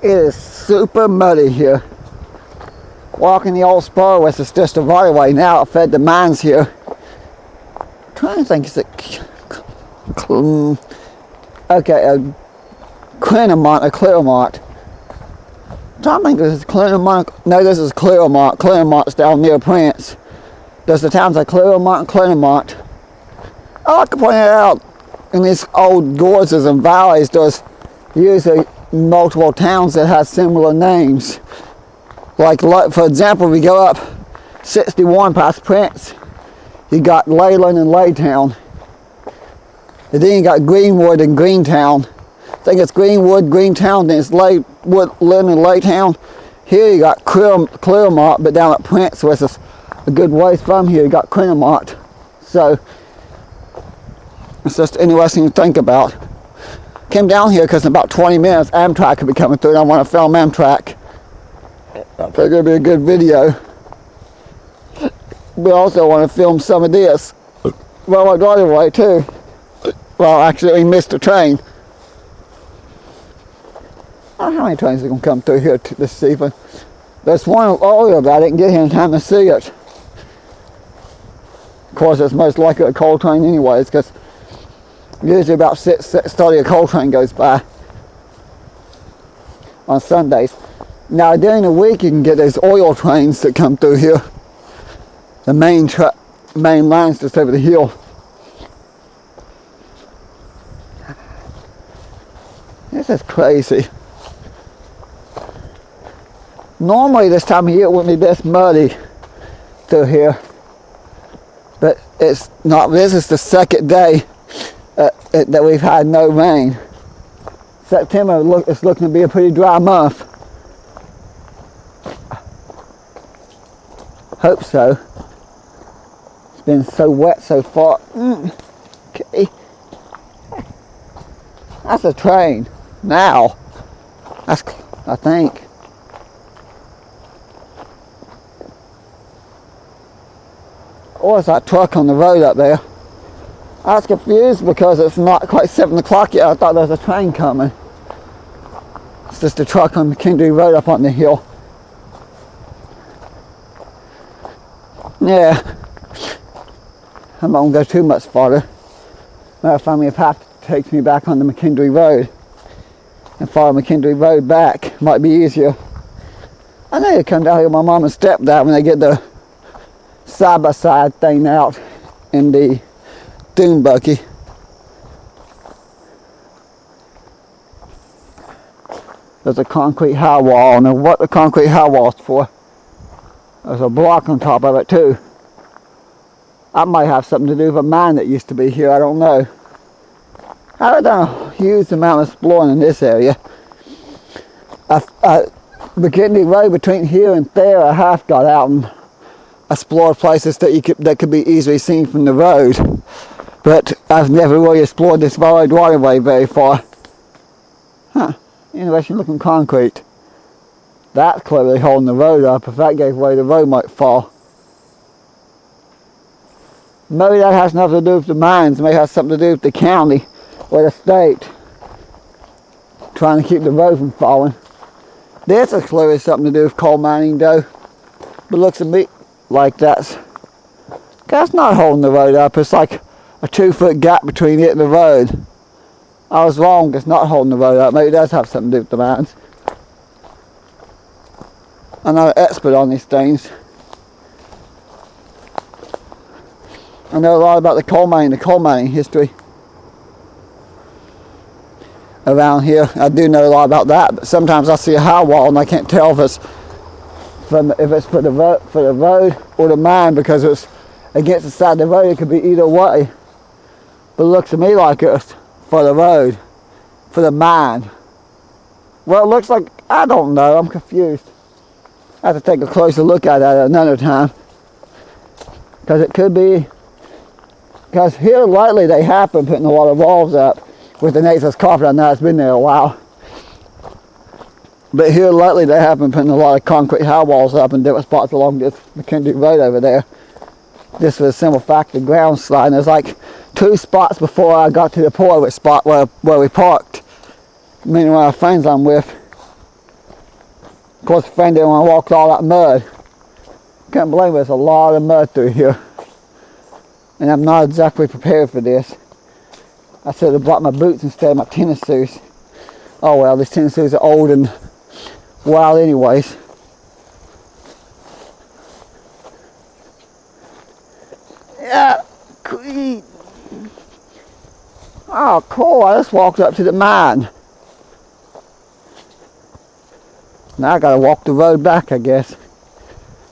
It is super muddy here. Walking the old spur, which is just a right of way now, it fed the mines here. I'm trying to think, is it Claremont or Claremont? I'm trying to think, this is Claremont. No, this is Claremont. Claremont's down near Prince. There's the towns like Claremont and Claremont. I like to point it out, in these old gorges and valleys, there's usually multiple towns that have similar names. Like, for example, if we go up 61 past Prince, you got Leyland and Laytown. And then you got Greenwood and Greentown. I think it's Greenwood, Greentown, then it's Leyland and Laytown. Here you got Claremont, but down at Prince, which is a good ways from here, you got Claremont. So, it's just interesting to think about. Came down here because in about 20 minutes Amtrak could be coming through and I want to film Amtrak. I think it'll be a good video. We also want to film some of this. Well, I got away too. Well, actually we missed a train. I don't know how many trains are going to come through here this evening. There's one earlier, but I didn't get here in time to see it. Of course, it's most likely a coal train anyways, because usually about 6:30 a coal train goes by on Sundays. Now during the week you can get those oil trains that come through here. The main lines just over the hill. This is crazy. Normally this time of year it wouldn't be this muddy through here. But it's not. This is the second day that we've had no rain. September is looking to be a pretty dry month. Hope so. It's been so wet so far. Okay. That's a train. Now. That's, I think. Or is that truck on the road up there? I was confused because it's not quite 7 o'clock yet. I thought there was a train coming. It's just a truck on McKendree Road up on the hill. Yeah. I'm not going to go too much farther. Matter of fact, if path takes me back on the McKendree Road and follow McKendree Road back, might be easier. I know you come down here with my mom and stepdad when they get the side-by-side thing out in the dune buggy. There's a concrete high wall. I don't know what the concrete high wall's for. There's a block on top of it too. That might have something to do with a mine that used to be here. I don't know. I've done a huge amount of exploring in this area. McKendree Road between here and there, I have got out and explored places that could be easily seen from the road. But I've never really explored this road waterway very far. Huh, interesting looking concrete. That's clearly holding the road up. If that gave way, the road might fall. Maybe that has nothing to do with the mines. Maybe it has something to do with the county or the state trying to keep the road from falling. This is clearly something to do with coal mining though. But it looks to me like that's not holding the road up. It's like a 2-foot gap between it and the road. I was wrong, it's not holding the road up. Maybe it does have something to do with the mines. I'm not an expert on these things. I know a lot about the coal mining history around here. I do know a lot about that, but sometimes I see a high wall and I can't tell if it's for the road or the mine, because it's against the side of the road. It could be either way. But it looks to me like it's for the road, for the mine. Well, it looks like, I don't know, I'm confused. I have to take a closer look at it another time. Because it could be, because here lately they have been putting a lot of walls up with the Nature's carpet. I know it's been there a while. But here lately they have been putting a lot of concrete high walls up in different spots along this McKendree Road over there. Just for the simple fact the ground sliding. There's like 2 spots before I got to the portrait spot where we parked. Me and one of our friends I'm with. Of course, a friend didn't want to walk all that mud. Can't believe there's a lot of mud through here. And I'm not exactly prepared for this. I should have brought my boots instead of my tennis shoes. Oh well, these tennis shoes are old and wild anyways. Yeah, oh cool, I just walked up to the mine. Now I gotta walk the road back, I guess.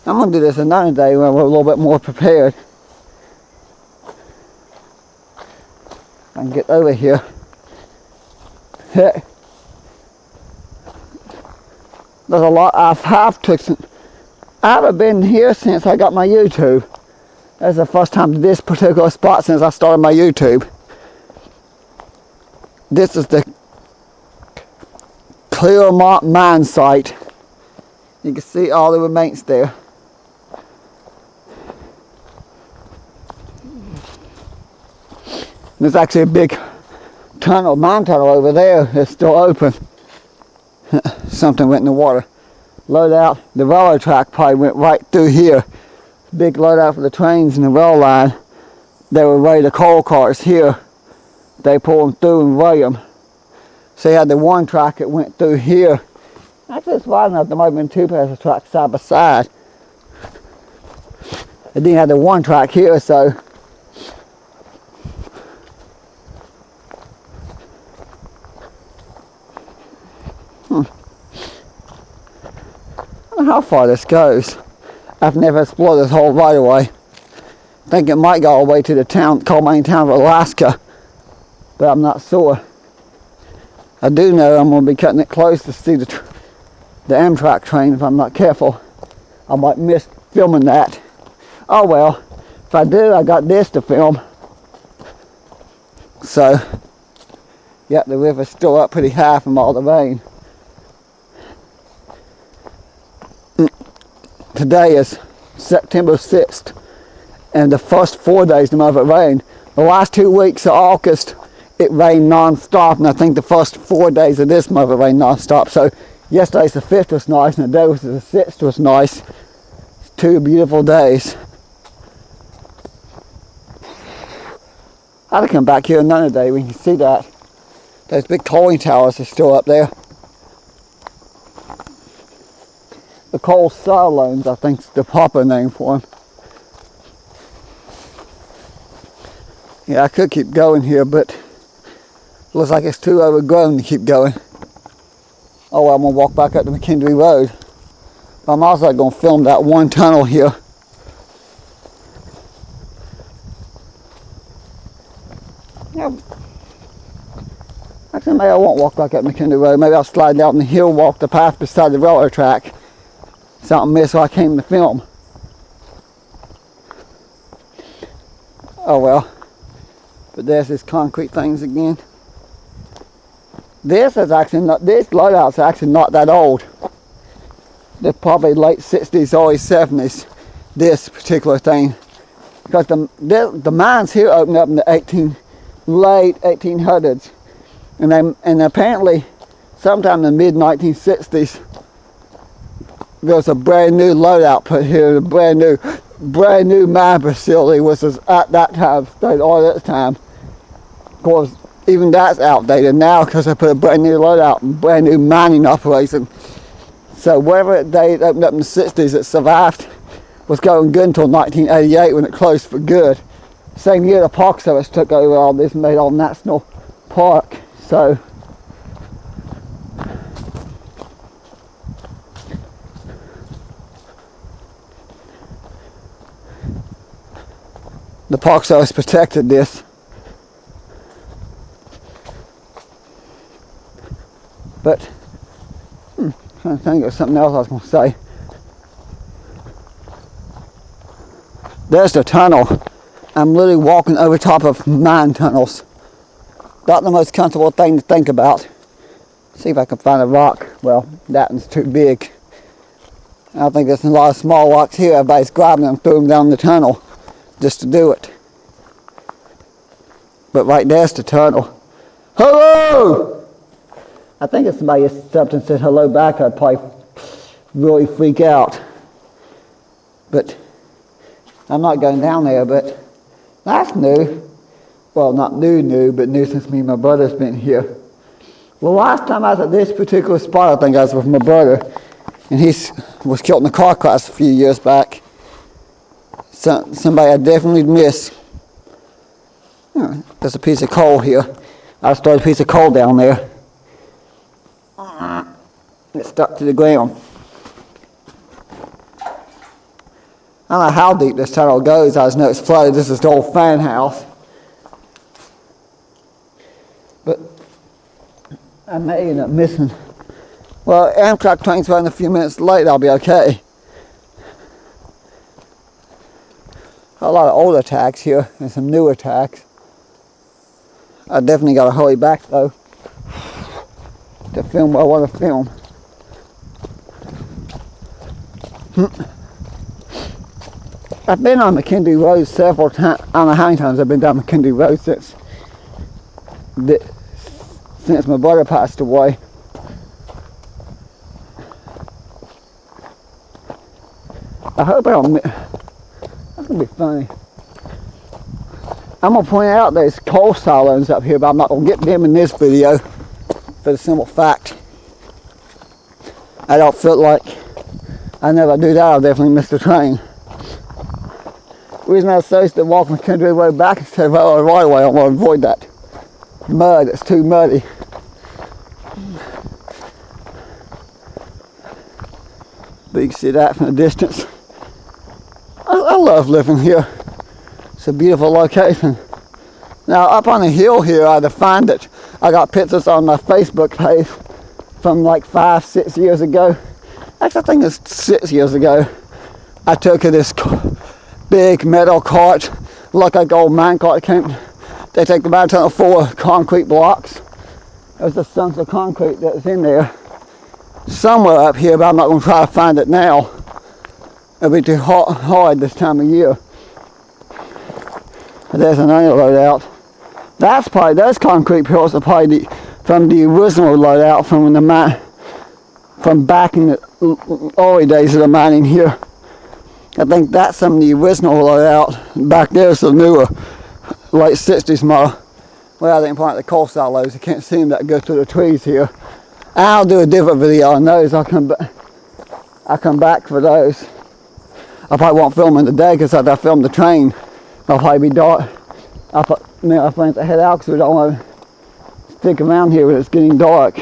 I'm gonna do this another day when we're a little bit more prepared. I can get over here. There's a lot I haven't been here since I got my YouTube. That's the first time to this particular spot since I started my YouTube. This is the Claremont mine site. You can see all the remains there. There's actually a big tunnel, mine tunnel over there. It's still open. Something went in the water. Loadout, the railroad track probably went right through here. Big loadout for the trains and the rail line. They were ready the coal cars here. They pulled them through and weighed them. So you had the one track that went through here. Actually, it's wide enough. There might have been two pairs of tracks side by side. It didn't have the one track here, so I don't know how far this goes. I've never explored this whole right away. I think it might go all the way to the town, coal mining town of Alaska, but I'm not sure. I do know I'm going to be cutting it close to see the Amtrak train. If I'm not careful, I might miss filming that. Oh well, if I do, I got this to film. So, yep, the river's still up pretty high from all the rain. Today is September 6th, and the first 4 days of it rained. The last 2 weeks of August, it rained non-stop, and I think the first 4 days of this month it rained non-stop. So yesterday's the 5th was nice, and the day was the 6th was nice. It's 2 beautiful days. I had to come back here another day when you can see that. Those big tolling towers are still up there. The coal silo, I think is the proper name for them. Yeah, I could keep going here, but it looks like it's too overgrown to keep going. Oh well, I'm going to walk back up to McKendree Road. I'm also going to film that one tunnel here. Yeah. Actually, maybe I won't walk back up McKendree Road. Maybe I'll slide down the hill, walk the path beside the railroad track. Something missed, so I came to film. Oh well. But there's these concrete things again. This is actually not, this loadout's actually not that old. They're probably late 60s, early 70s, this particular thing. Because the mines here opened up in the late 1800s. And apparently, sometime in the mid 1960s, there was a brand new loadout put here. A brand new mine facility was at that time, stayed all that time. Of course, even that's outdated now because they put a brand new loadout and brand new mining operation. So whatever they opened up in the 60s that survived was going good until 1988 when it closed for good. Same year the Park Service took over all this and made all national park. So the Park Service protected this. But I'm trying to think of something else I was going to say. There's the tunnel. I'm literally walking over top of mine tunnels. Not the most comfortable thing to think about. See if I can find a rock. Well, that one's too big. I don't think there's a lot of small rocks here. Everybody's grabbing them and throwing them down the tunnel just to do it. But right there's the tunnel. Hello! I think if somebody stopped and said hello back, I'd probably really freak out. But I'm not going down there, but that's new. Well, not new, but new since me and my brother's been here. Well, last time I was at this particular spot, I think I was with my brother, and he was killed in a car crash a few years back. Somebody I definitely missed. There's a piece of coal here. I started a piece of coal down there. It stuck to the ground. I don't know how deep this tunnel goes. I just know it's flooded. This is the old fan house. But I may end up missing. Well, Amtrak train's running a few minutes late. I'll be okay. A lot of older tags here and some newer tags. I definitely got to hurry back though to film what I want to film. I've been on McKinley Road several times. I don't know how many times I've been down McKinley Road since my brother passed away. I hope I don't. That's gonna be funny. I'm gonna point out there's coal silos up here, but I'm not gonna get them in this video for the simple fact I don't feel like I never do that. I'll definitely miss the train. The reason I chose to walk McKinley Road back instead of right away, I want to avoid that mud. It's too muddy. But you can see that from a distance. I love living here. It's a beautiful location. Now up on the hill here, I defined it. I got pictures on my Facebook page from like 5-6 years ago. Actually, I think it's 6 years ago. I took this big metal cart, like a gold mine cart. They take the mountain of 4 concrete blocks. There's the chunks of concrete that's in there somewhere up here, but I'm not going to try to find it now. It'll be too hard this time of year. There's another loadout. That's probably, those concrete pillars are probably from the original loadout from the mine, from back in the early days of the mining here. I think that's some of the original loadout. Back there's the newer, late 60s model. Well, I didn't point out the coal silos. You can't see them that go through the trees here. I'll do a different video on those. I'll come back for those. I probably won't film them today because after I film the train, it'll probably be dark. I plan to head out because we don't want to stick around here when it's getting dark.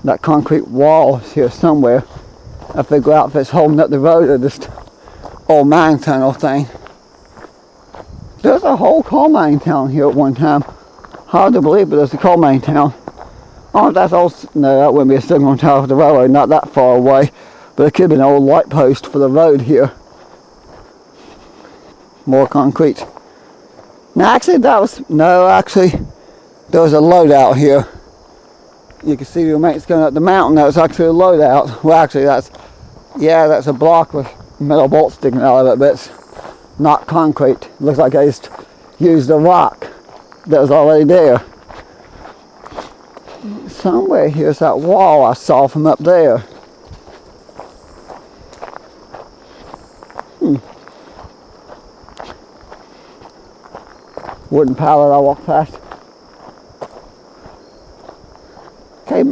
That concrete wall is here somewhere. I figure out if it's holding up the road or just old mine tunnel thing. There's a whole coal mine town here at one time. Hard to believe, but there's a coal mine town. Oh, that's old. No, that wouldn't be a signal tower for the railroad, not that far away. But it could be an old light post for the road here. More concrete. Now, actually, there was a loadout here. You can see the remains going up the mountain. That was actually a loadout. Well, actually, that's a block with metal bolts sticking out of it, but it's not concrete. It looks like they just used a rock that was already there. Somewhere here's that wall I saw from up there. Wooden pallet I walked past. Okay,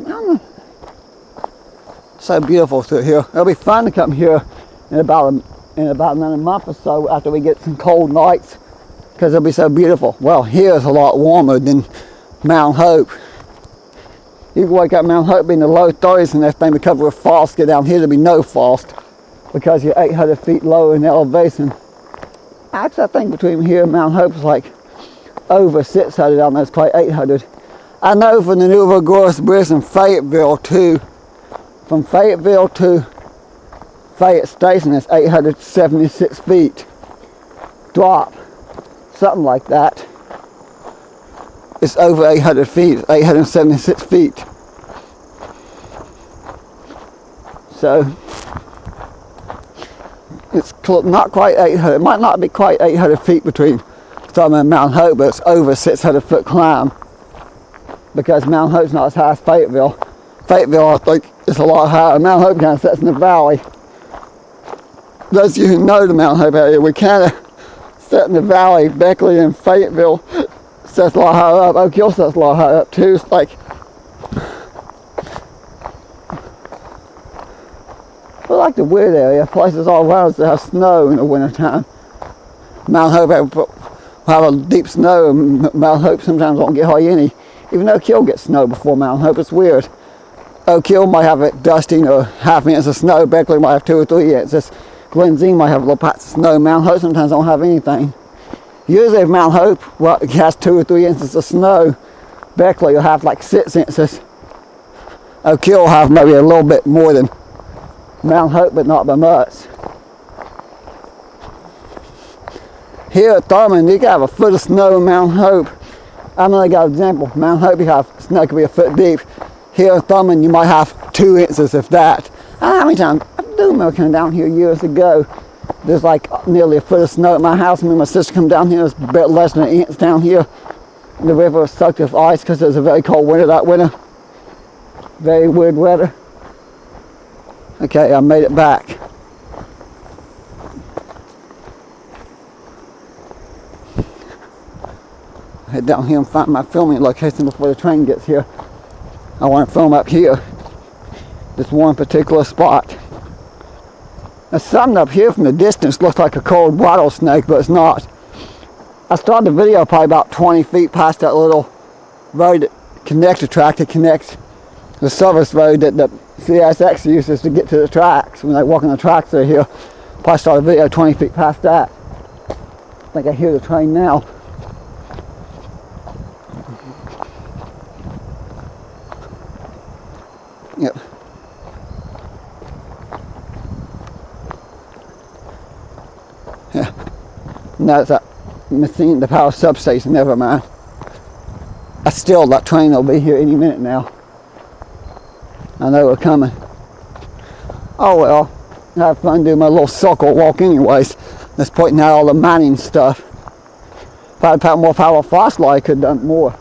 so beautiful through here. It'll be fun to come here in about another month or so after we get some cold nights, because it'll be so beautiful. Well, here's a lot warmer than Mount Hope. You can wake up Mount Hope in the low 30s and everything be covered with frost. Get down here, there'll be no frost because you're 800 feet lower in elevation. Actually, I think between here and Mount Hope is like over 600. I don't know, it's quite 800. I know from the New Gorse Bridge in Fayetteville from Fayetteville to Fayette Station, it's 876 feet drop, something like that. It's over 800 feet, 876 feet. So it's not quite 800. It might not be quite 800 feet between So I'm in Mount Hope, but it's over 600-foot climb because Mount Hope's not as high as Fayetteville. Fayetteville, I think, is a lot higher. Mount Hope kind of sits in the valley. Those of you who know the Mount Hope area, we kind of sit in the valley. Beckley and Fayetteville sits a lot higher up. Oak Hill sits a lot higher up too. It's like, I like the weird area. Places all around that have snow in the wintertime. Mount Hope will have a deep snow. Mount Hope sometimes won't get hardly any. Even Oak Hill gets snow before Mount Hope. It's weird. Oak Hill might have it dusting or half inches of snow. Beckley might have 2 or 3 inches. Glenzine might have little patches of snow. Mount Hope sometimes don't have anything. Usually if Mount Hope has 2 or 3 inches of snow, Beckley will have like 6 inches. Oak Hill will have maybe a little bit more than Mount Hope, but not by much. Here at Thurman, you can have a foot of snow in Mount Hope. I'm only got an example. Mount Hope, you have snow could be a foot deep. Here at Thurman, you might have 2 inches, if that. I don't know how many times. I do remember coming down here years ago. There's like nearly a foot of snow at my house. Me and my sister come down here. It's a bit less than an inch down here. The river was soaked with ice because it was a very cold winter that winter. Very weird weather. Okay, I made it back. Head down here and find my filming location before the train gets here. I want to film up here. This one particular spot. There's something up here from the distance looks like a cold rattlesnake, but it's not. I started the video probably about 20 feet past that little road that connects the track, that connects the service road that the CSX uses to get to the tracks. When they walk on the tracks through here, probably started the video 20 feet past that. I think I hear the train now. Yep. Yeah. No, it's that machine, the power substation, never mind. That train will be here any minute now. I know we're coming. Oh well, I have fun doing my little circle walk anyways. That's pointing out all the mining stuff. If I had more power flashlight, I could have done more.